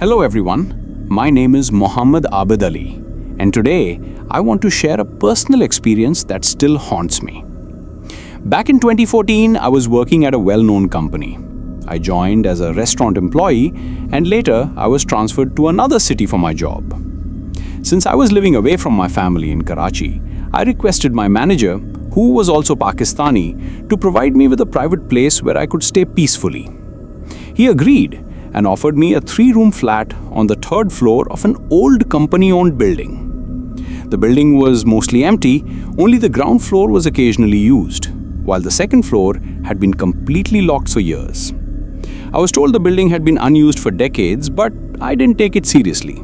Hello everyone, my name is Mohammed Abid Ali, and today I want to share a personal experience that still haunts me. Back in 2014, I was working at a well-known company. I joined as a restaurant employee, and later I was transferred to another city for my job. Since I was living away from my family in Karachi, I requested my manager, who was also Pakistani, to provide me with a private place where I could stay peacefully. He agreed and offered me a 3-room flat on the 3rd floor of an old company-owned building. The building was mostly empty, only the ground floor was occasionally used, while the 2nd floor had been completely locked for years. I was told the building had been unused for decades, but I didn't take it seriously.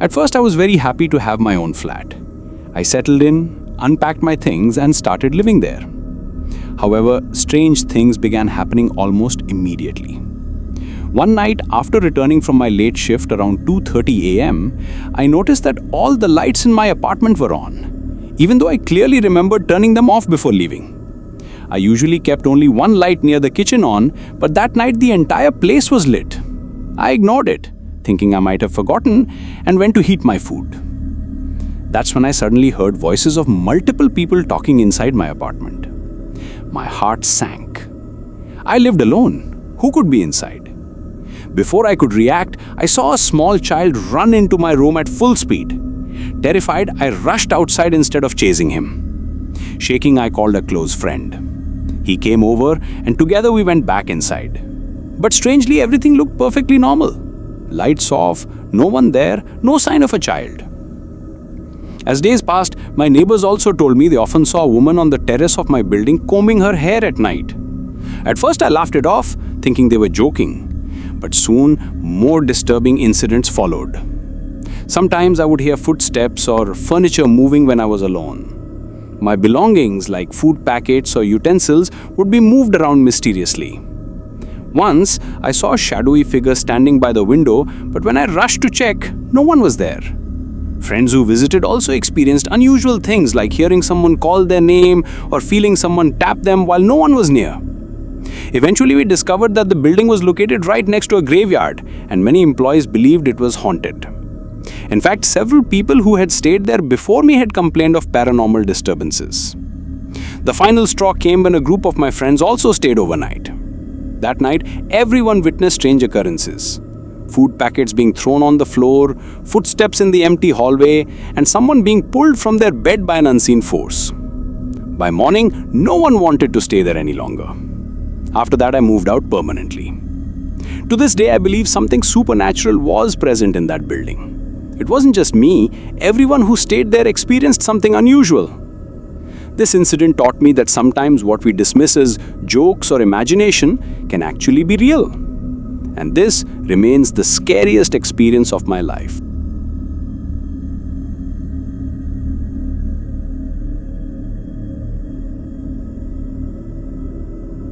At first, I was very happy to have my own flat. I settled in, unpacked my things, and started living there. However, strange things began happening almost immediately. One night, after returning from my late shift around 2:30 a.m., I noticed that all the lights in my apartment were on, even though I clearly remembered turning them off before leaving. I usually kept only one light near the kitchen on, but that night the entire place was lit. I ignored it, thinking I might have forgotten, and went to heat my food. That's when I suddenly heard voices of multiple people talking inside my apartment. My heart sank. I lived alone. Who could be inside? Before I could react, I saw a small child run into my room at full speed. Terrified, I rushed outside instead of chasing him. Shaking, I called a close friend. He came over, and together we went back inside. But strangely, everything looked perfectly normal. Lights off, no one there, no sign of a child. As days passed, my neighbors also told me they often saw a woman on the terrace of my building combing her hair at night. At first, I laughed it off, thinking they were joking. But soon, more disturbing incidents followed. Sometimes I would hear footsteps or furniture moving when I was alone. My belongings, like food packets or utensils, would be moved around mysteriously. Once, I saw a shadowy figure standing by the window, but when I rushed to check, no one was there. Friends who visited also experienced unusual things like hearing someone call their name or feeling someone tap them while no one was near. Eventually, we discovered that the building was located right next to a graveyard, and many employees believed it was haunted. In fact, several people who had stayed there before me had complained of paranormal disturbances. The final straw came when a group of my friends also stayed overnight. That night, everyone witnessed strange occurrences. Food packets being thrown on the floor, footsteps in the empty hallway, and someone being pulled from their bed by an unseen force. By morning, no one wanted to stay there any longer. After that, I moved out permanently. To this day, I believe something supernatural was present in that building. It wasn't just me, everyone who stayed there experienced something unusual. This incident taught me that sometimes what we dismiss as jokes or imagination can actually be real. And this remains the scariest experience of my life.